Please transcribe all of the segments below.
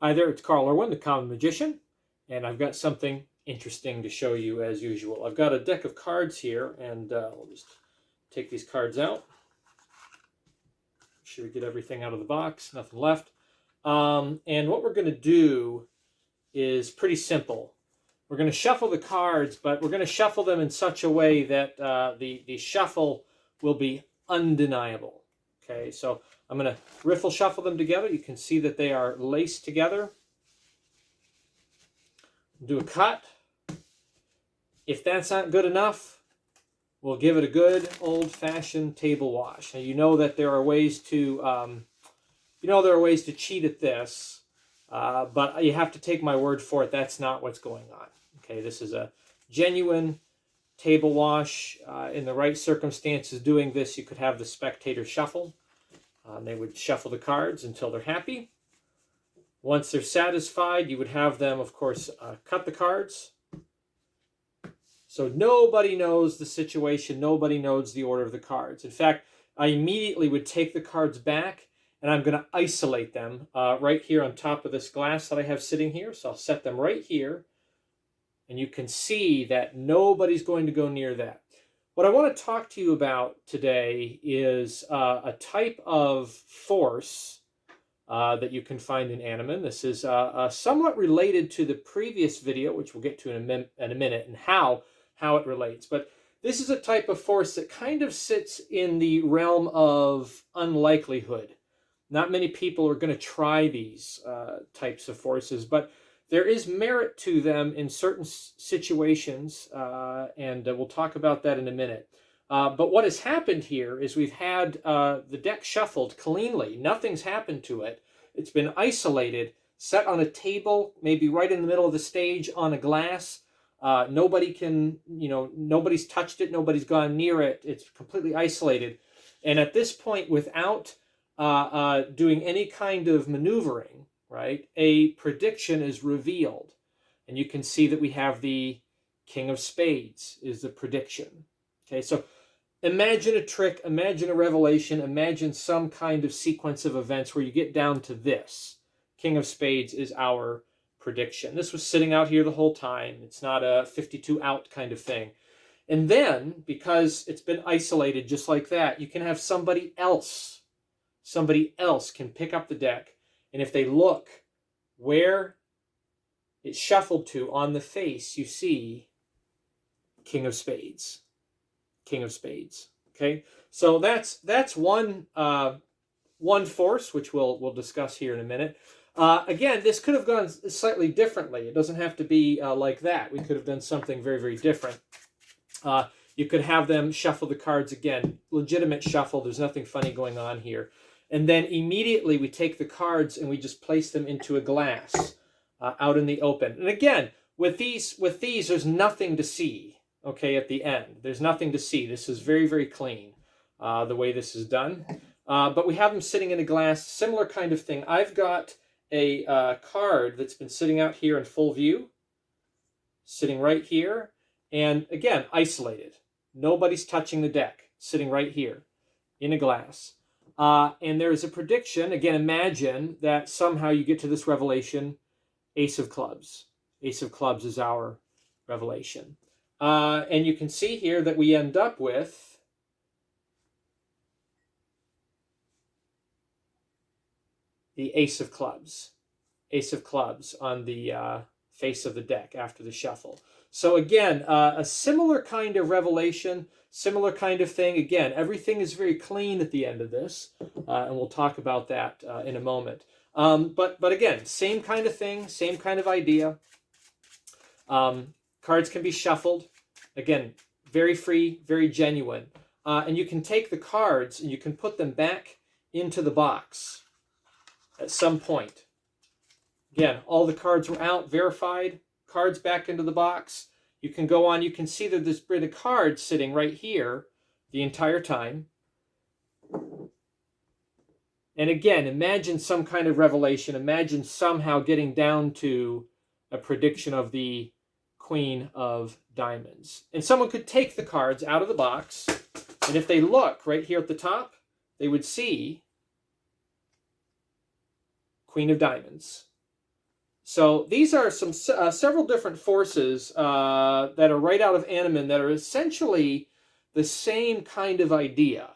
Hi there, it's Carl Irwin, the Common Magician, and I've got something interesting to show you as usual. I've got a deck of cards here, and I'll just take these cards out. Make sure we get everything out of the box, nothing left. And what we're going to do is pretty simple. We're going to shuffle the cards, but we're going to shuffle them in such a way that the shuffle will be undeniable. Okay, so I'm going to riffle shuffle them together. You can see that they are laced together. Do a cut. If that's not good enough, we'll give it a good old-fashioned table wash. Now you know that there are ways to cheat at this, but you have to take my word for it. That's not what's going on. Okay, this is a genuine table wash. In the right circumstances, doing this, you could have the spectator shuffle. They would shuffle the cards until they're happy. Once they're satisfied, you would have them, of course, cut the cards. So nobody knows the situation. Nobody knows the order of the cards. In fact, I immediately would take the cards back, and I'm going to isolate them right here on top of this glass that I have sitting here. So I'll set them right here, and you can see that nobody's going to go near that. What I want to talk to you about today is a type of force that you can find in Annemann. This is somewhat related to the previous video, which we'll get to in a minute, and how it relates. But this is a type of force that kind of sits in the realm of unlikelihood. Not many people are going to try these types of forces, but there is merit to them in certain situations, and we'll talk about that in a minute. But what has happened here is we've had the deck shuffled cleanly. Nothing's happened to it. It's been isolated, set on a table, maybe right in the middle of the stage on a glass. Nobody can, nobody's touched it. Nobody's gone near it. It's completely isolated. And at this point, without doing any kind of maneuvering, right, a prediction is revealed. And you can see that we have the King of Spades is the prediction. Okay, so imagine a trick, imagine a revelation, imagine some kind of sequence of events where you get down to this. King of Spades is our prediction. This was sitting out here the whole time. It's not a 52 out kind of thing. And then, because it's been isolated just like that, you can have somebody else can pick up the deck, and if they look where it's shuffled to on the face, you see King of Spades. King of Spades. Okay, so that's one force, which we'll discuss here in a minute. Again, this could have gone slightly differently. It doesn't have to be like that. We could have done something very, very different. You could have them shuffle the cards again. Legitimate shuffle. There's nothing funny going on here. And then immediately we take the cards and we just place them into a glass out in the open. And again, with these, there's nothing to see. Okay, at the end, there's nothing to see. This is very, very clean, the way this is done. But we have them sitting in a glass, similar kind of thing. I've got a card that's been sitting out here in full view, sitting right here, and again, isolated. Nobody's touching the deck, sitting right here in a glass. And there's a prediction. Again, imagine that somehow you get to this revelation, Ace of Clubs. Ace of Clubs is our revelation. And you can see here that we end up with the Ace of Clubs. Ace of Clubs on the face of the deck after the shuffle. So again, a similar kind of revelation, similar kind of thing. Again, everything is very clean at the end of this, and we'll talk about that in a moment. But again, same kind of thing, same kind of idea. Cards can be shuffled. Again, very free, very genuine. And you can take the cards and you can put them back into the box at some point. Again, all the cards were out, verified, cards back into the box. You can go on, you can see that there's been a card sitting right here the entire time. And again, imagine some kind of revelation. Imagine somehow getting down to a prediction of the Queen of Diamonds. And someone could take the cards out of the box, and if they look right here at the top, they would see Queen of Diamonds. So these are some several different forces that are right out of Annemann that are essentially the same kind of idea.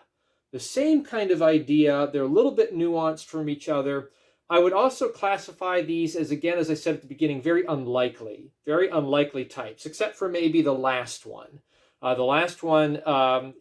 The same kind of idea. They're a little bit nuanced from each other. I would also classify these as, again, as I said at the beginning, very unlikely types, except for maybe the last one. The last one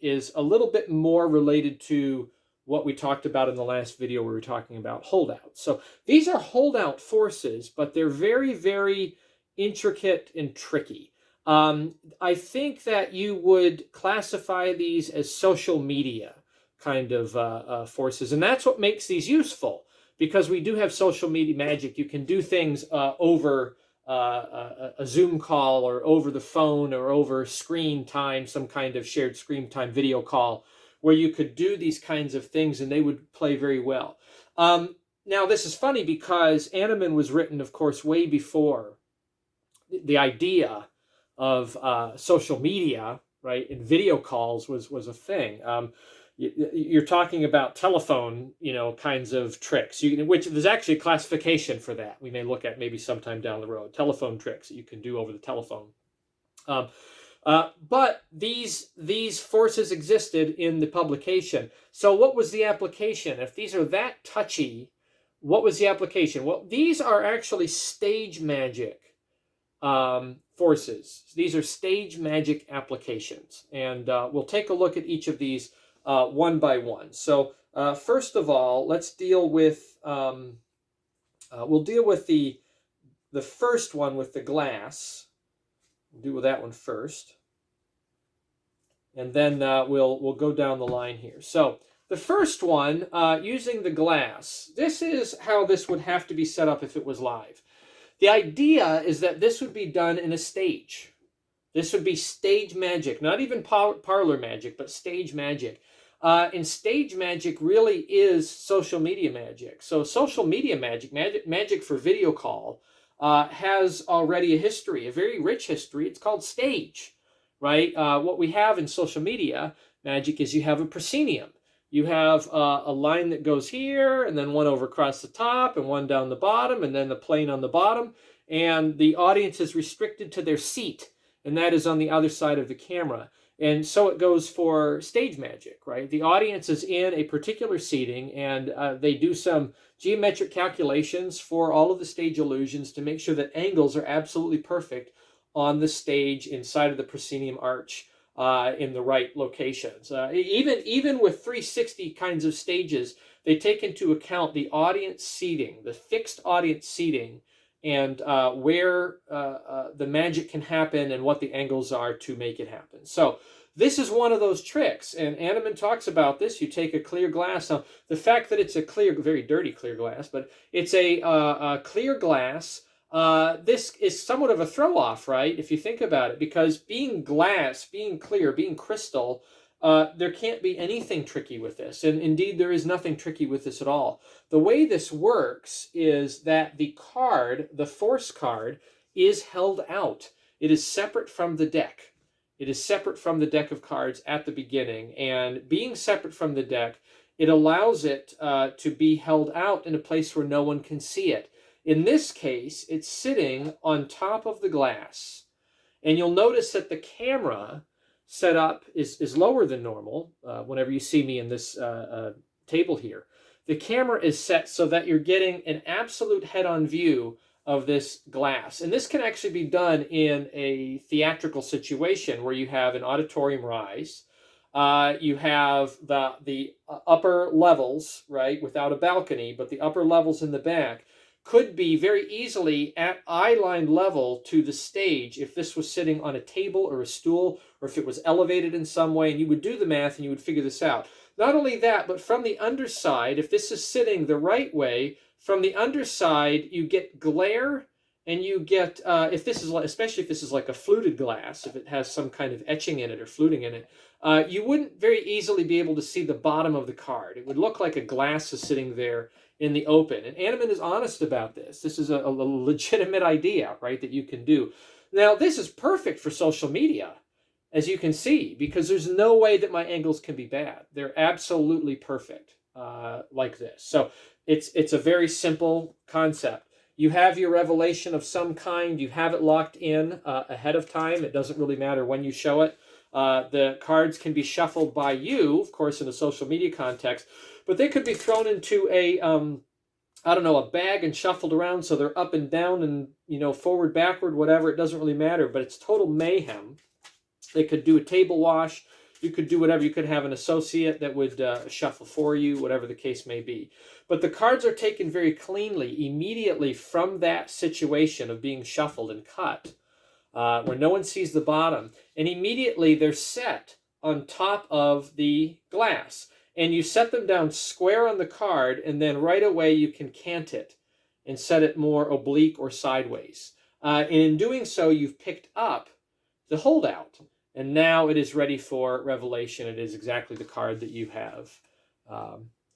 is a little bit more related to what we talked about in the last video where we were talking about holdouts. So these are holdout forces, but they're very, very intricate and tricky. I think that you would classify these as social media kind of forces, and that's what makes these useful, because we do have social media magic. You can do things over a Zoom call or over the phone or over screen time, some kind of shared screen time video call, where you could do these kinds of things and they would play very well. Now, this is funny because Annemann was written, of course, way before the idea of social media, right, and video calls was a thing. You're talking about telephone, kinds of tricks, which there's actually a classification for that. We may look at maybe sometime down the road, telephone tricks that you can do over the telephone. But these forces existed in the publication. So what was the application? If these are that touchy, what was the application? Well, these are actually stage magic forces. These are stage magic applications. And we'll take a look at each of these one by one. So first of all, let's deal with, we'll deal with the first one with the glass. We'll do with that one first. And then we'll go down the line here. So the first one, using the glass, this is how this would have to be set up if it was live. The idea is that this would be done in a stage. This would be stage magic, not even parlor magic, but stage magic. And stage magic really is social media magic. So social media magic for video call, has already a history, a very rich history. It's called stage, right? What we have in social media magic is you have a proscenium. You have a line that goes here, and then one over across the top, and one down the bottom, and then the plane on the bottom. And the audience is restricted to their seat, and that is on the other side of the camera. And so it goes for stage magic, right? The audience is in a particular seating, and they do some geometric calculations for all of the stage illusions to make sure that angles are absolutely perfect on the stage inside of the proscenium arch in the right locations. Even with 360 kinds of stages, they take into account the audience seating, the fixed audience seating, and where the magic can happen and what the angles are to make it happen. So this is one of those tricks, and Annemann talks about this. You take a clear glass. Now, the fact that it's a clear, very dirty clear glass, but it's a clear glass, this is somewhat of a throw-off, right, if you think about it, because being glass, being clear, being crystal, there can't be anything tricky with this, and indeed there is nothing tricky with this at all. The way this works is that the card, the force card, is held out. It is separate from the deck. It is separate from the deck of cards at the beginning, and being separate from the deck, it allows it to be held out in a place where no one can see it. In this case, it's sitting on top of the glass, and you'll notice that the camera setup is lower than normal. Whenever you see me in this table here, the camera is set so that you're getting an absolute head-on view of this glass. And this can actually be done in a theatrical situation where you have an auditorium rise. You have the upper levels, right, without a balcony, but the upper levels in the back could be very easily at eye-line level to the stage if this was sitting on a table or a stool, or if it was elevated in some way, and you would do the math and you would figure this out. Not only that, but from the underside, if this is sitting the right way, from the underside you get glare, and you get, if this is, especially if this is like a fluted glass, if it has some kind of etching in it or fluting in it, you wouldn't very easily be able to see the bottom of the card. It would look like a glass is sitting there in the open. And Annemann is honest about this. This is a legitimate idea, right, that you can do. Now, this is perfect for social media, as you can see, because there's no way that my angles can be bad. They're absolutely perfect like this. So it's a very simple concept. you have your revelation of some kind. You have it locked in ahead of time. It doesn't really matter when you show it. The cards can be shuffled by you, of course, in a social media context, but they could be thrown into a I don't know, a bag and shuffled around so they're up and down and, you know, forward, backward, whatever. It doesn't really matter, but it's total mayhem. They could do a table wash. You could do whatever. You could have an associate that would shuffle for you, whatever the case may be. But the cards are taken very cleanly immediately from that situation of being shuffled and cut, where no one sees the bottom. And immediately they're set on top of the glass. And you set them down square on the card, and then right away you can cant it and set it more oblique or sideways. And in doing so, you've picked up the holdout. And now it is ready for revelation. It is exactly the card that you have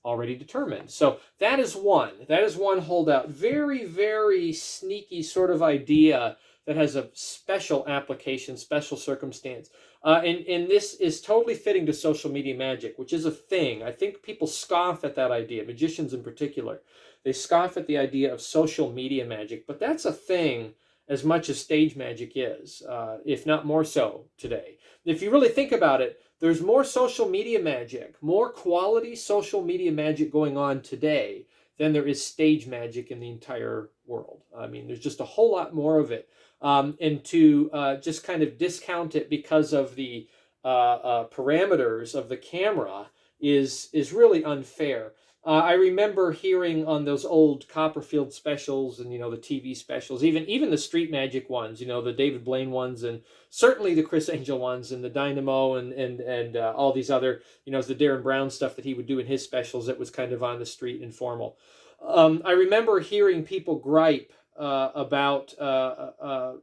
already determined. So that is one. That is one holdout. Very, very sneaky sort of idea that has a special application, special circumstance. And this is totally fitting to social media magic, which is a thing. I think people scoff at that idea, magicians in particular. They scoff at the idea of social media magic, but that's a thing as much as stage magic is, if not more so today. If you really think about it, there's more social media magic, more quality social media magic going on today than there is stage magic in the entire world. I mean, there's just a whole lot more of it. And to just kind of discount it because of the parameters of the camera is really unfair. I remember hearing on those old Copperfield specials and, you know, the TV specials, even the street magic ones, you know, the David Blaine ones, and certainly the Chris Angel ones, and the Dynamo and all these other, you know, the Darren Brown stuff that he would do in his specials that was kind of on the street, informal. I remember hearing people gripe about, or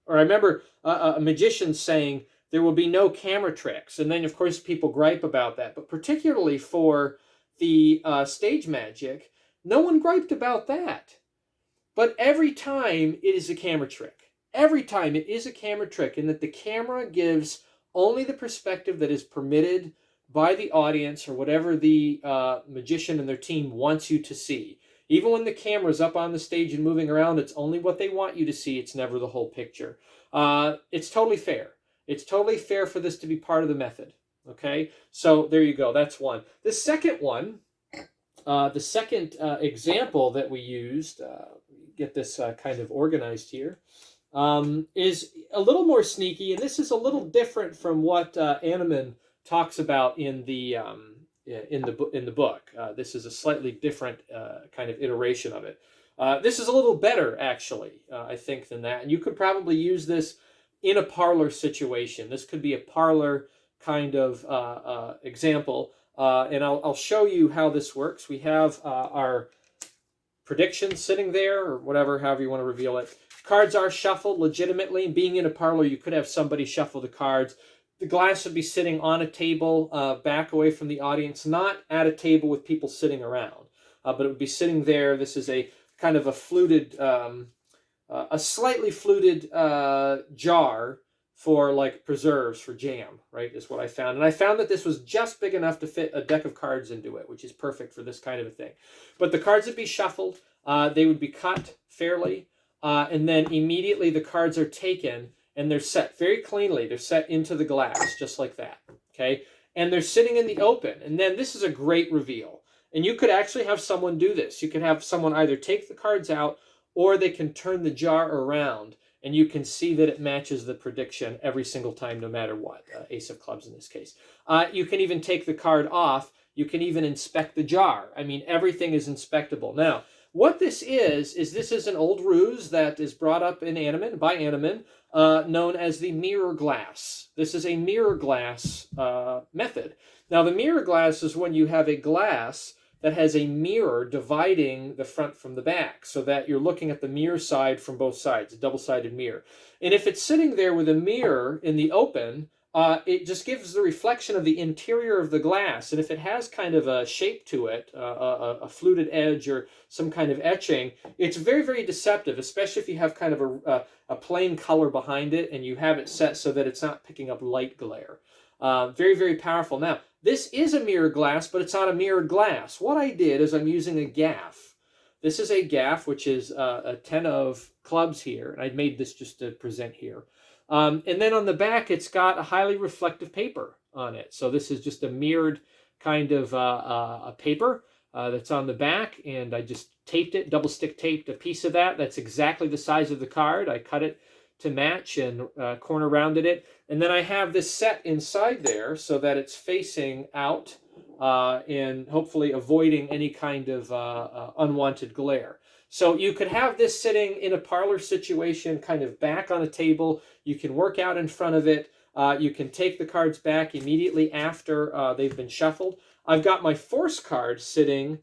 I remember a magician saying there will be no camera tricks. And then, of course, people gripe about that. But particularly for the stage magic, no one griped about that. But every time it is a camera trick. Every time it is a camera trick, in that the camera gives only the perspective that is permitted by the audience or whatever the magician and their team wants you to see. Even when the camera's up on the stage and moving around, it's only what they want you to see. It's never the whole picture. It's totally fair. It's totally fair for this to be part of the method. Okay, so there you go. That's one. The second one, the second example that we used, get this kind of organized here, is a little more sneaky, and this is a little different from what Annemann talks about in the book. This is a slightly different kind of iteration of it. This is a little better, actually, I think, than that. And you could probably use this in a parlor situation. This could be a parlor kind of example. And I'll show you how this works. We have our predictions sitting there, or whatever, however you want to reveal it. Cards are shuffled legitimately. Being in a parlor, you could have somebody shuffle the cards. The glass would be sitting on a table, back away from the audience, not at a table with people sitting around, but it would be sitting there. This is a kind of a fluted, a slightly fluted jar for like preserves, for jam, right, is what I found. And I found that this was just big enough to fit a deck of cards into it, which is perfect for this kind of a thing. But the cards would be shuffled. They would be cut fairly, and then immediately the cards are taken, and they're set very cleanly. They're set into the glass, just like that, okay? And they're sitting in the open. And then this is a great reveal. And you could actually have someone do this. You could have someone either take the cards out, or they can turn the jar around, and you can see that it matches the prediction every single time, no matter what. Ace of clubs in this case. You can even take the card off. You can even inspect the jar. I mean, everything is inspectable. Now, what this is an old ruse that is brought up in Annemann, by Annemann, known as the mirror glass. This is a mirror glass method. Now, the mirror glass is when you have a glass that has a mirror dividing the front from the back, so that you're looking at the mirror side from both sides, a double-sided mirror. And if it's sitting there with a mirror in the open, it just gives the reflection of the interior of the glass. And if it has kind of a shape to it, a fluted edge or some kind of etching, it's very, very deceptive, especially if you have kind of a plain color behind it and you have it set so that it's not picking up light glare. Very, very powerful. Now, this is a mirror glass, but it's not a mirrored glass. What I did is I'm using a gaff. This is a gaff, which is a 10 of clubs here. And I made this just to present here. And then on the back, it's got a highly reflective paper on it. So this is just a mirrored kind of a paper that's on the back. And I just taped it, double stick taped a piece of that. That's exactly the size of the card. I cut it to match and corner rounded it. And then I have this set inside there so that it's facing out and hopefully avoiding any kind of unwanted glare. So you could have this sitting in a parlor situation, kind of back on a table. You can work out in front of it. You can take the cards back immediately after they've been shuffled. I've got my force card sitting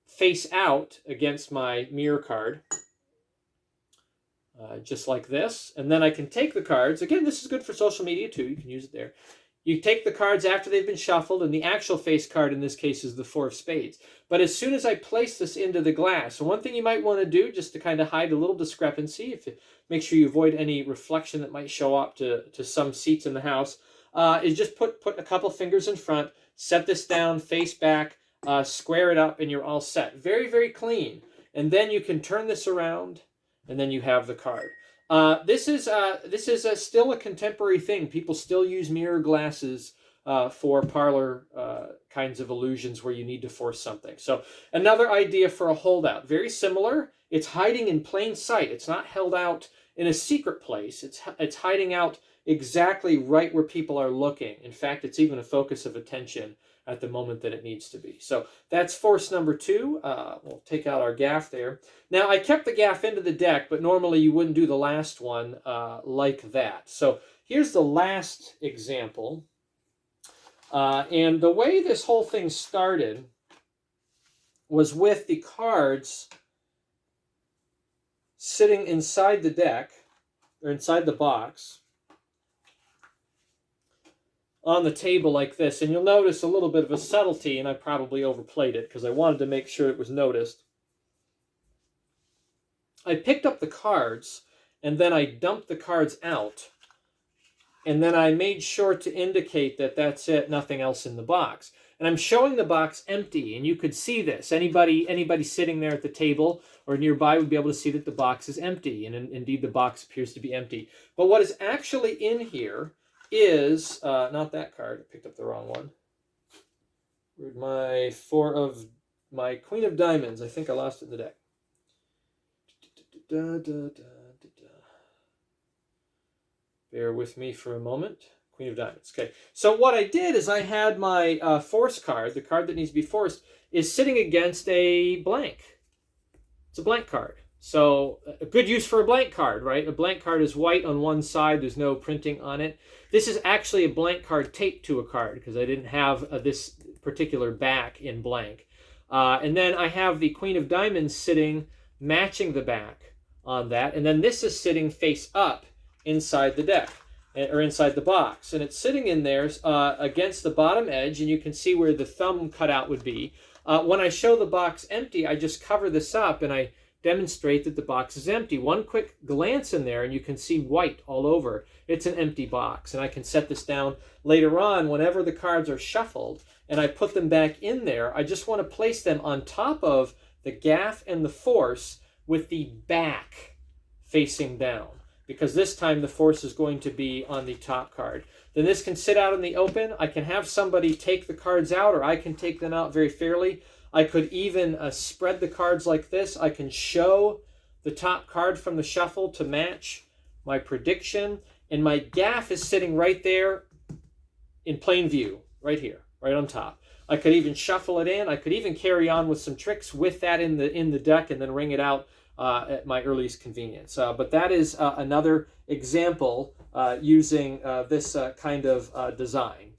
face out against my mirror card. Just like this. And then I can take the cards. Again, this is good for social media too. You can use it there. You take the cards after they've been shuffled, and the actual face card in this case is the 4 of spades. But as soon as I place this into the glass, so one thing you might want to do just to kind of hide a little discrepancy, make sure you avoid any reflection that might show up to some seats in the house, is just put a couple fingers in front, set this down, face back, square it up, and you're all set. Very, very clean. And then you can turn this around, and then you have the card. This is still a contemporary thing. People still use mirror glasses for parlor kinds of illusions where you need to force something. So another idea for a holdout, very similar. It's hiding in plain sight. It's not held out in a secret place. It's hiding out exactly right where people are looking. In fact, it's even a focus of attention at the moment that it needs to be. So that's force number 2. We'll take out our gaff there. Now, I kept the gaff into the deck, but normally you wouldn't do the last one like that. So here's the last example. And the way this whole thing started was with the cards sitting inside the deck, or inside the box, on the table like this. And you'll notice a little bit of a subtlety, and I probably overplayed it because I wanted to make sure it was noticed. I picked up the cards, and then I dumped the cards out, and then I made sure to indicate that that's it, nothing else in the box. And I'm showing the box empty, and you could see this. Anybody sitting there at the table or nearby would be able to see that the box is empty, and indeed the box appears to be empty. But what is actually in here is, not that card, I picked up the wrong one. Where'd my Queen of Diamonds? I think I lost it in the deck. Bear with me for a moment. Queen of Diamonds. Okay, so what I did is I had my force card, the card that needs to be forced, is sitting against a blank. It's a blank card. So a good use for a blank card, right? A blank card is white on one side. There's no printing on it. This is actually a blank card taped to a card because I didn't have this particular back in blank. And then I have the Queen of Diamonds sitting, matching the back on that. And then this is sitting face up inside the deck, or inside the box. And it's sitting in there against the bottom edge, and you can see where the thumb cutout would be. When I show the box empty, I just cover this up and I demonstrate that the box is empty. One quick glance in there and you can see white all over. It's an empty box, and I can set this down later on whenever the cards are shuffled and I put them back in there. I just want to place them on top of the gaff and the force with the back facing down, because this time the force is going to be on the top card. Then this can sit out in the open. I can have somebody take the cards out, or I can take them out very fairly. I could even spread the cards like this. I can show the top card from the shuffle to match my prediction. And my gaff is sitting right there in plain view, right here, right on top. I could even shuffle it in. I could even carry on with some tricks with that in the deck and then ring it out at my earliest convenience. But that is another example using this kind of design.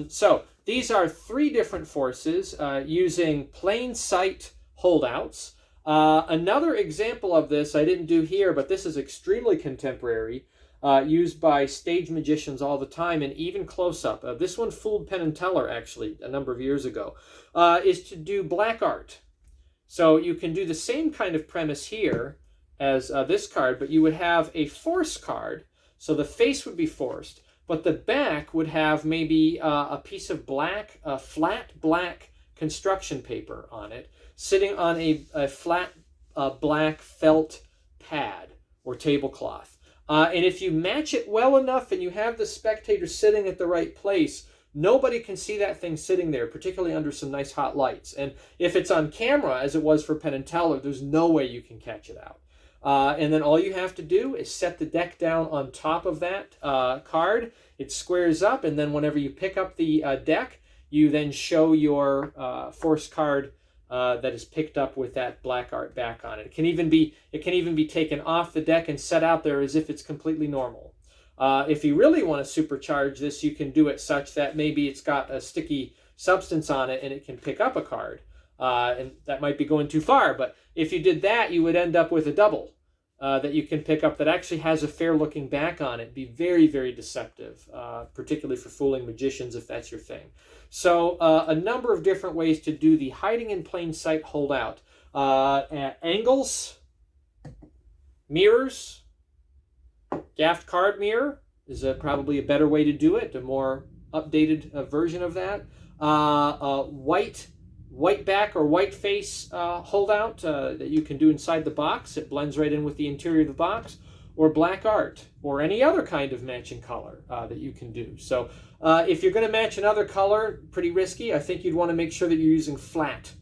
So these are 3 different forces using plain sight holdouts. Another example of this I didn't do here, but this is extremely contemporary, used by stage magicians all the time, and even close-up. This one fooled Penn and Teller, actually, a number of years ago, is to do black art. So you can do the same kind of premise here as this card, but you would have a force card, so the face would be forced, but the back would have maybe a piece of black, flat black construction paper on it. sitting on a flat black felt pad or tablecloth. And if you match it well enough and you have the spectator sitting at the right place, nobody can see that thing sitting there, particularly under some nice hot lights. And if it's on camera, as it was for Penn and Teller, there's no way you can catch it out. And then all you have to do is set the deck down on top of that card. It squares up, and then whenever you pick up the deck, you then show your force card that is picked up with that black art back on it. It can even be taken off the deck and set out there as if it's completely normal. If you really want to supercharge this, you can do it such that maybe it's got a sticky substance on it and it can pick up a card. And that might be going too far, but if you did that, you would end up with a double that you can pick up that actually has a fair-looking back on it. Be very, very deceptive, particularly for fooling magicians if that's your thing. So a number of different ways to do the hiding in plain sight holdout. Angles, mirrors, gaffed card mirror is probably a better way to do it, a more updated version of that. White back or white face holdout that you can do inside the box. It blends right in with the interior of the box. Or black art, or any other kind of matching color that you can do. So if you're going to match another color, pretty risky. I think you'd want to make sure that you're using flat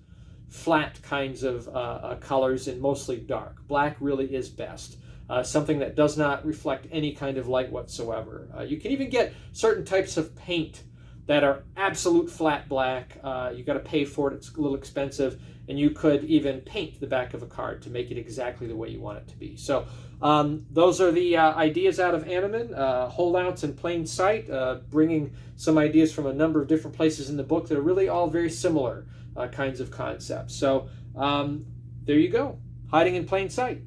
kinds of colors and mostly dark. Black really is best. Something that does not reflect any kind of light whatsoever. You can even get certain types of paint that are absolute flat black. You got to pay for it. It's a little expensive. And you could even paint the back of a card to make it exactly the way you want it to be. So those are the ideas out of Annemann, holdouts in plain sight, bringing some ideas from a number of different places in the book that are really all very similar kinds of concepts. So there you go, hiding in plain sight.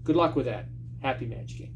Good luck with that. Happy magicking.